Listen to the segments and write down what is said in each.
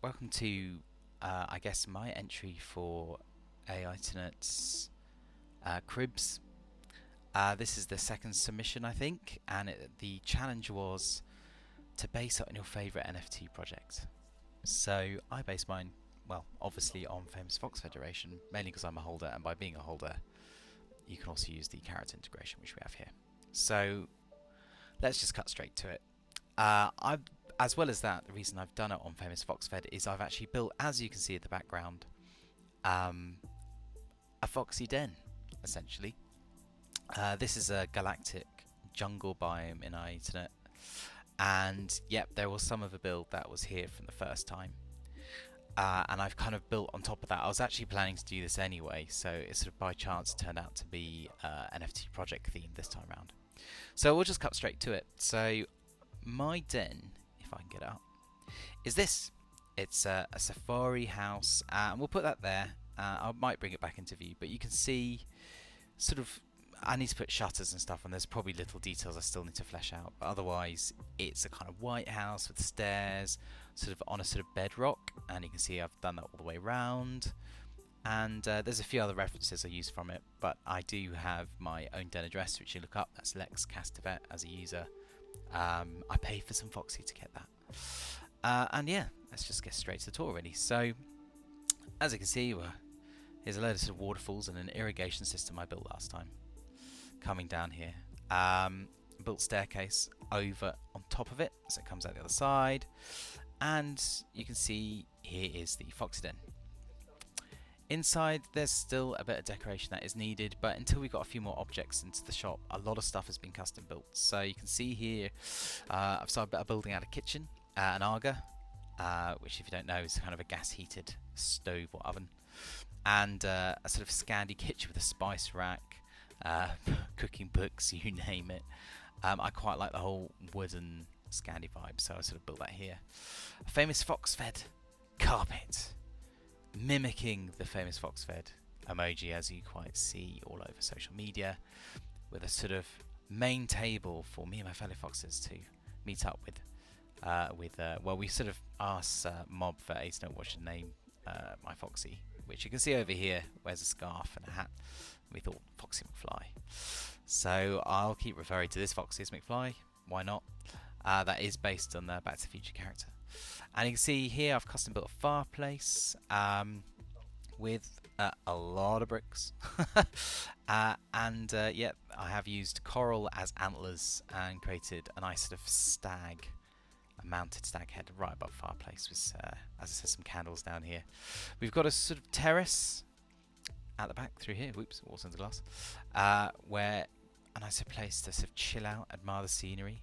welcome to, I guess, my entry for Aiternate's Cribs. This is the second submission, I think, and the challenge was to base it on your favourite NFT project. So I based mine, well, obviously on Famous Fox Federation, mainly because I'm a holder, and by being a holder, you can also use the character integration, which we have here. So let's just cut straight to it. As well as that, the reason I've done it on Famous Fox Fed is I've actually built, as you can see in the background, a foxy den, essentially. This is a galactic jungle biome in Aiternate, and yep, there was some of a build that was here from the first time. And I've kind of built on top of that. I was actually planning to do this anyway, so it sort of by chance turned out to be NFT project themed this time around. So we'll just cut straight to it. So my den, if I can get it up, is this. It's a safari house, and we'll put that there. I might bring it back into view, but you can see sort of, I need to put shutters and stuff, and there's probably little details I still need to flesh out, but otherwise it's a kind of white house with stairs sort of on a sort of bedrock, and you can see I've done that all the way around. And there's a few other references I use from it, but I do have my own den address, which you look up. That's Lex Castivet as a user. I paid for some Foxy to get that. And yeah, let's just get straight to the tour really. So, as you can see, here's a load of sort of waterfalls and an irrigation system I built last time. Coming down here. Built staircase over on top of it, so it comes out the other side. And you can see here is the Foxy Den. Inside, there's still a bit of decoration that is needed, but until we got a few more objects into the shop, a lot of stuff has been custom built. So you can see here, I've started building out a kitchen, an Aga, which if you don't know is kind of a gas-heated stove or oven, and a sort of Scandi kitchen with a spice rack, cooking books, you name it. I quite like the whole wooden Scandi vibe, so I sort of built that here. A Famous Fox Fed carpet, mimicking the Famous Fox Fed emoji, as you quite see all over social media, with a sort of main table for me and my fellow foxes to meet up with. Well, we sort of asked Mob for Aiternate what should name my Foxy, which you can see over here wears a scarf and a hat. We thought Foxy McFly, so I'll keep referring to this Foxy as McFly. Why not? That is based on the Back to the Future character. And you can see here I've custom built a fireplace with a lot of bricks. And yeah, I have used coral as antlers and created a nice sort of stag, a mounted stag head right above the fireplace with, as I said, some candles down here. We've got a sort of terrace at the back through here. Whoops, walls into glass. Where a nice place to sort of chill out, admire the scenery.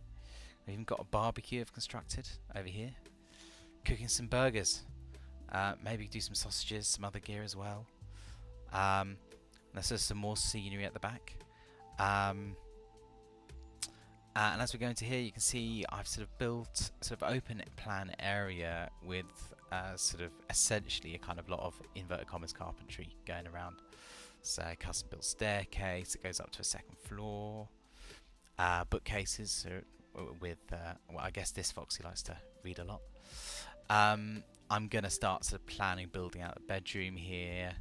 We've even got a barbecue I've constructed over here. Cooking some burgers. Maybe do some sausages, some other gear as well. There's just some more scenery at the back. And as we go into here, you can see I've sort of built a sort of open plan area with sort of essentially a kind of lot of inverted commas carpentry going around. So custom built staircase that goes up to a second floor. Bookcases with, well, I guess this Foxy likes to read a lot. I'm going to start sort of planning building out a bedroom here.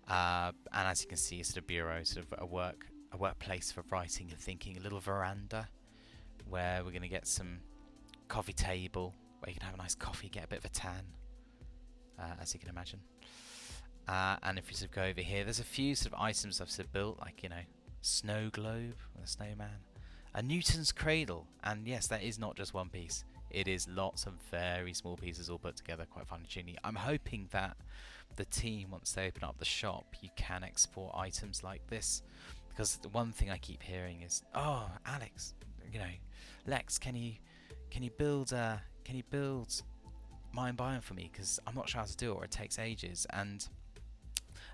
And as you can see, a sort of bureau, sort of a workplace for writing and thinking, a little veranda where we're going to get some coffee table where you can have a nice coffee, get a bit of a tan, as you can imagine. And if you sort of go over here, there's a few sort of items I've sort of built, like, you know, snow globe with a snowman, a Newton's cradle, and yes, that is not just one piece. It is lots of very small pieces all put together, quite fun and tuney. I'm hoping that the team, once they open up the shop, you can export items like this, because the one thing I keep hearing is, "Oh, Alex, you know, Lex, can you build Mine Biome for me? Because I'm not sure how to do it, or it takes ages." And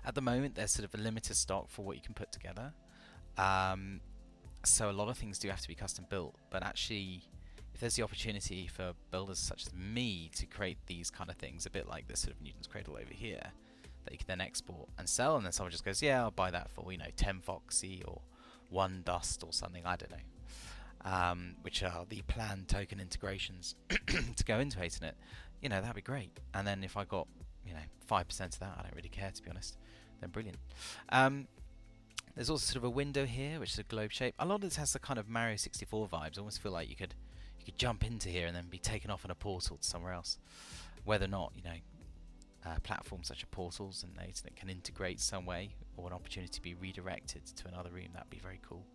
at the moment, there's sort of a limited stock for what you can put together. So a lot of things do have to be custom built, but actually, if there's the opportunity for builders such as me to create these kind of things, a bit like this sort of Newton's Cradle over here, that you can then export and sell, and then someone just goes, yeah, I'll buy that for, you know, 10 Foxy or 1 Dust or something, I don't know. Which are the planned token integrations to go into Aiternate. you know, that'd be great. And then if I got, you know, 5% of that, I don't really care, to be honest, then brilliant. There's also sort of a window here, which is a globe shape. A lot of this has the kind of Mario 64 vibes. I almost feel like you could jump into here and then be taken off in a portal to somewhere else. Whether or not, you know, platforms such as portals and Aiternate can integrate some way, or an opportunity to be redirected to another room, that'd be very cool.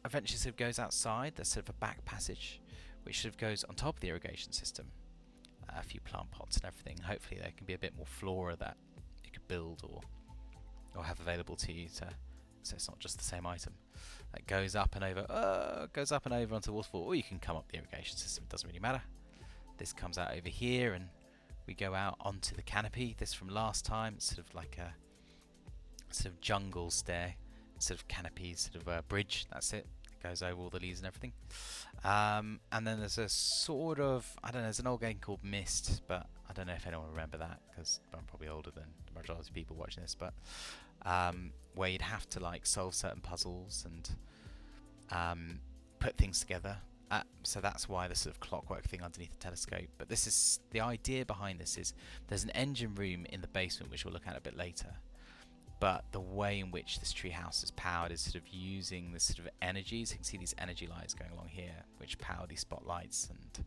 Eventually sort of goes outside. There's sort of a back passage, which sort of goes on top of the irrigation system. A few plant pots and everything. Hopefully there can be a bit more flora that you could build or have available to you, so it's not just the same item that goes up and over onto the waterfall, or you can come up the irrigation system. It doesn't really matter. This comes out over here, and we go out onto the canopy. This from last time, it's sort of like a sort of jungle stair, sort of canopy, sort of a bridge. That's it. It goes over all the leaves and everything. And then there's a sort of, I don't know, there's an old game called Myst, but I don't know if anyone will remember that, because I'm probably older than the majority of people watching this, but where you'd have to like solve certain puzzles and put things together. So that's why the sort of clockwork thing underneath the telescope. But this is the idea behind this is there's an engine room in the basement, which we'll look at a bit later. But the way in which this treehouse is powered is sort of using this sort of energies. You can see these energy lights going along here, which power these spotlights and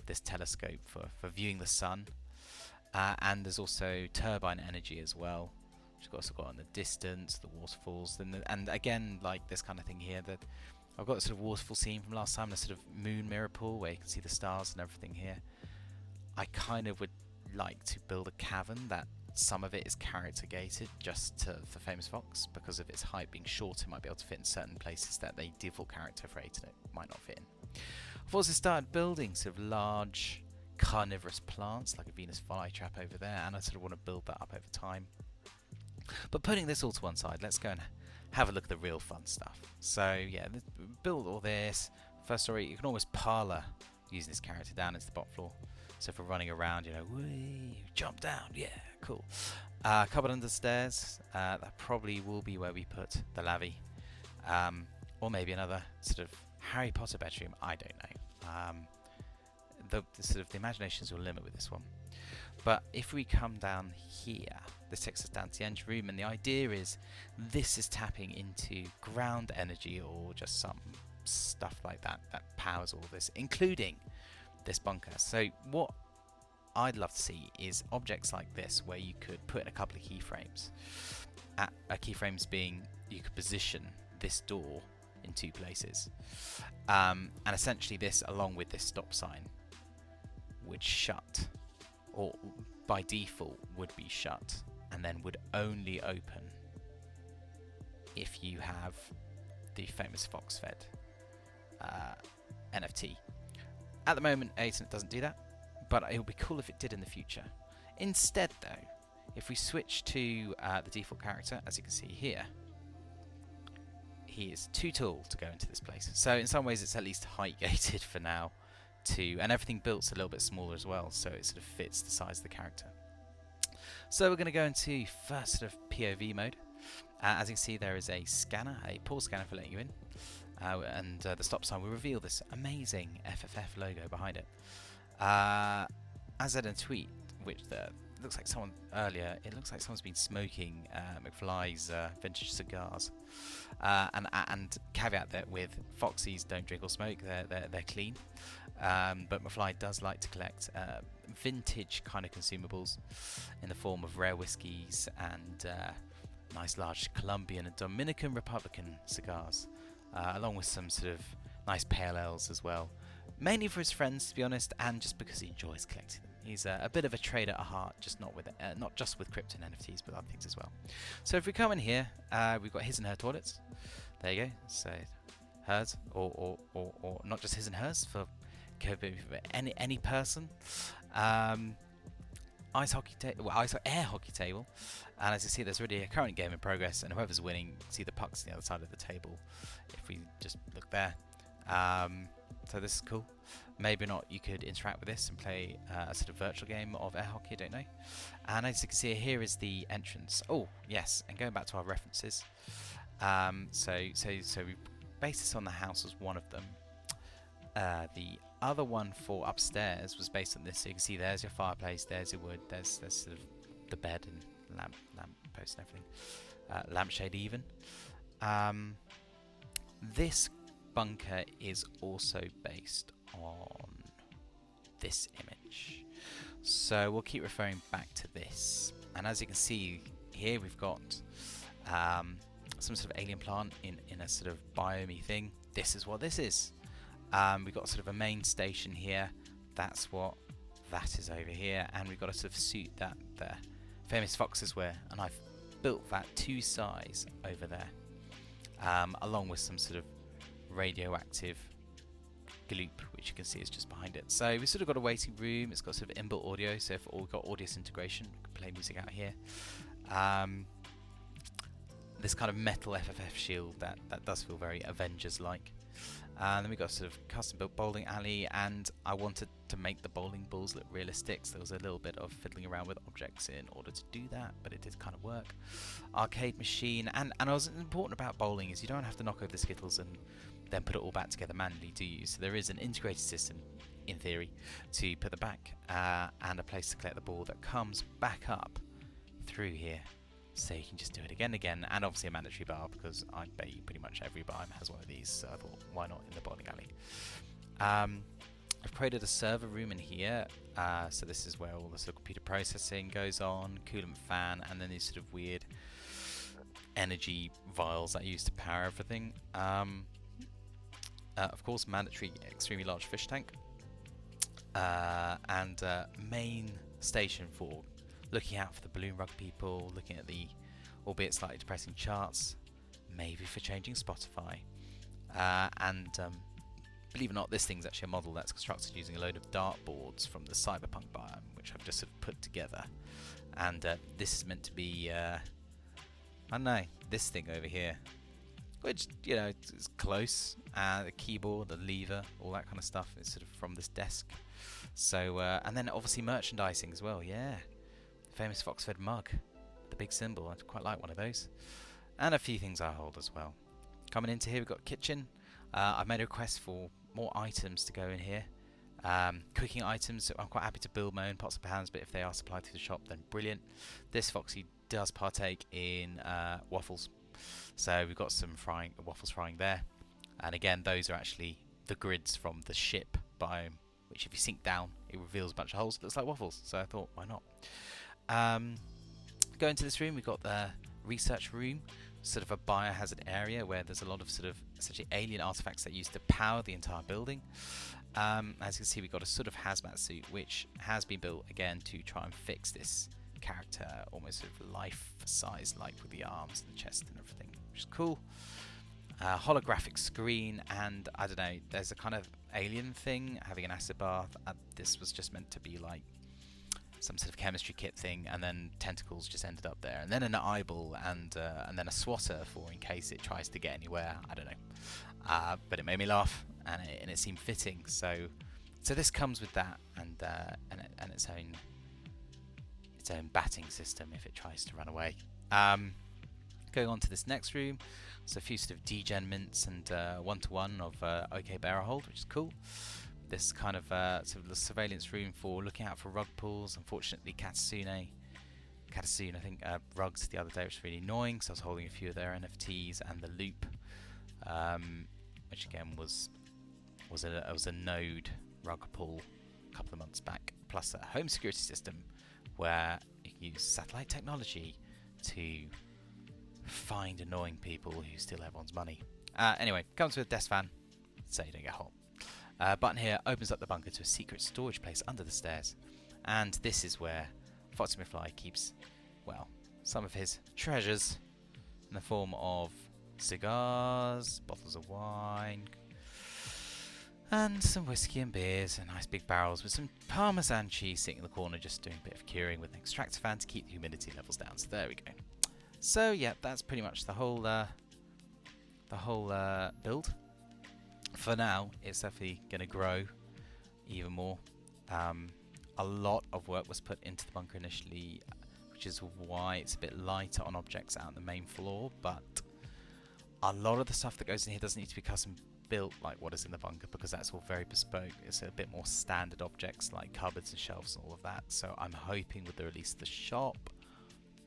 this telescope for viewing the sun. And there's also turbine energy as well, which we've also got in the distance, the waterfalls, and again, like this kind of thing here, that I've got a sort of waterfall scene from last time, a sort of moon mirror pool where you can see the stars and everything here. I kind of would like to build a cavern that some of it is character gated just for Famous Fox, because of its height being short, it might be able to fit in certain places that the default character for Aiternate might not fit in. I've also started building sort of large carnivorous plants, like a Venus flytrap over there, and I sort of want to build that up over time. But putting this all to one side, let's go and have a look at the real fun stuff. So yeah, build all this. First story, you can almost parlour using this character down into the bottom floor. So for running around, you know, whee, jump down, yeah, cool. Cupboard under the stairs, that probably will be where we put the lavvy. Or maybe another sort of Harry Potter bedroom, I don't know. The sort of the imagination is your limit with this one. But if we come down here, this takes us down to the engine room, and the idea is this is tapping into ground energy or just some stuff like that that powers all this, including this bunker. So what I'd love to see is objects like this where you could put in a couple of keyframes. Keyframes being you could position this door in two places, and essentially this, along with this stop sign, would shut, or by default would be shut, and then would only open if you have the Famous Fox fed NFT. At the moment, Aiternate doesn't do that, but it would be cool if it did in the future. Instead, though, if we switch to the default character, as you can see here, he is too tall to go into this place. So in some ways, it's at least height gated for now. And everything built's a little bit smaller as well, so it sort of fits the size of the character. So we're going to go into first sort of POV mode. As you can see, there is a scanner, a pause scanner for letting you in, and the stop sign will reveal this amazing FFF logo behind it. As I said in a tweet, which looks like someone earlier, it looks like someone's been smoking McFly's vintage cigars. And caveat that with Foxies don't drink or smoke, they're clean. But McFly does like to collect vintage kind of consumables in the form of rare whiskies and nice large Colombian and Dominican Republican cigars, along with some sort of nice pale ales as well. Mainly for his friends, to be honest, and just because he enjoys collecting them. He's a bit of a trader at heart, just not just with crypto and NFTs, but other things as well. So if we come in here, we've got his and her toilets. There you go. So hers, or not just his and hers, for any person. Air hockey table, and as you see, there's already a current game in progress, and whoever's winning, you can see the pucks on the other side of the table. If we just look there. So this is cool. Maybe not you could interact with this and play a sort of virtual game of air hockey, I don't know. And as you can see, here is the entrance. Oh, yes, and going back to our references. So we base this on the house as one of them. The other one for upstairs was based on this. So you can see there's your fireplace, there's your wood, there's sort of the bed and lamp post and everything, lampshade even. This bunker is also based on this image, so we'll keep referring back to this. And as you can see here, we've got some sort of alien plant in a sort of biome thing. This is what this is. We've got sort of a main station here. That's what that is over here. And we've got a sort of suit that the famous foxes wear. And I've built that to size over there, along with some sort of radioactive gloop, which you can see is just behind it. So we've sort of got a waiting room. It's got sort of inbuilt audio. So if we've got audio integration, we can play music out here. This kind of metal FFF shield that does feel very Avengers-like. And then we got sort of custom-built bowling alley, and I wanted to make the bowling balls look realistic, so there was a little bit of fiddling around with objects in order to do that, but it did kind of work. Arcade machine, and what's important about bowling is you don't have to knock over the skittles and then put it all back together manually, do you? So there is an integrated system, in theory, to put the back and a place to collect the ball that comes back up through here. So you can just do it again and again, and obviously a mandatory bar, because I bet you pretty much every biome has one of these, so I thought, why not in the bowling alley? I've created a server room in here, so this is where all the sort of computer processing goes on, coolant fan, and then these sort of weird energy vials that I use to power everything. Of course, mandatory extremely large fish tank, and main station for looking out for the balloon rug people, looking at the albeit slightly depressing charts, maybe for changing Spotify. And believe it or not, this thing's actually a model that's constructed using a load of dartboards from the cyberpunk biome, which I've just sort of put together. And this is meant to be, I don't know, this thing over here, which, you know, it's close. The keyboard, the lever, all that kind of stuff is sort of from this desk. So, and then obviously merchandising as well, yeah. Famous fox-fed mug, the big symbol. I'd quite like one of those, and a few things I hold as well. Coming into here, we've got kitchen. I've made a request for more items to go in here. Cooking items, so I'm quite happy to build my own pots and pans, but if they are supplied through the shop, then brilliant. This foxy does partake in waffles, so we've got some waffles frying there. And again, those are actually the grids from the ship biome, which if you sink down, it reveals a bunch of holes. It looks like waffles, so I thought, why not? Go into this room, we've got the research room, sort of a biohazard area where there's a lot of sort of essentially alien artifacts that used to power the entire building. As you can see, we've got a sort of hazmat suit which has been built again to try and fix this character almost sort of life size, like with the arms and the chest and everything, which is cool. Holographic screen, and I don't know, there's a kind of alien thing having an acid bath. This was just meant to be like some sort of chemistry kit thing, and then tentacles just ended up there, and then an eyeball, and then a swatter for in case it tries to get anywhere. I don't know, but it made me laugh, and it seemed fitting. So this comes with that, and its own batting system if it tries to run away. Going on to this next room, so a few sort of degen mints and one-to-one of OK Bearer Hold, which is cool. This kind of sort of the surveillance room for looking out for rug pulls. Unfortunately, Katsune, I think, rugs the other day, which was really annoying, so I was holding a few of their NFTs, and the loop, which again was a node rug pull a couple of months back, plus a home security system where you can use satellite technology to find annoying people who steal everyone's money. Anyway, comes with a desk fan, so you don't get hot. Button here opens up the bunker to a secret storage place under the stairs, and this is where Foxy McFly keeps, well, some of his treasures in the form of cigars, bottles of wine, and some whiskey and beers, and nice big barrels with some Parmesan cheese sitting in the corner just doing a bit of curing with an extractor fan to keep the humidity levels down. So there we go. So yeah, that's pretty much the whole build. For now, it's definitely going to grow even more. A lot of work was put into the bunker initially, which is why it's a bit lighter on objects out on the main floor, but a lot of the stuff that goes in here doesn't need to be custom built like what is in the bunker, because that's all very bespoke. It's a bit more standard objects like cupboards and shelves and all of that. So I'm hoping with the release of the shop,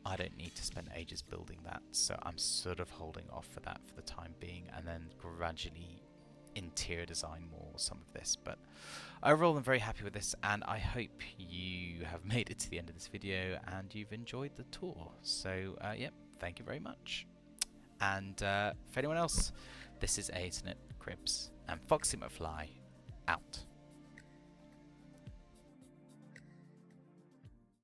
I don't need to spend ages building that. So I'm sort of holding off for that for the time being, and then gradually interior design more some of this. But overall, I'm very happy with this, and I hope you have made it to the end of this video and you've enjoyed the tour. So yep, thank you very much. And for anyone else, this is Aiternate, Cribs, and Foxy McFly out.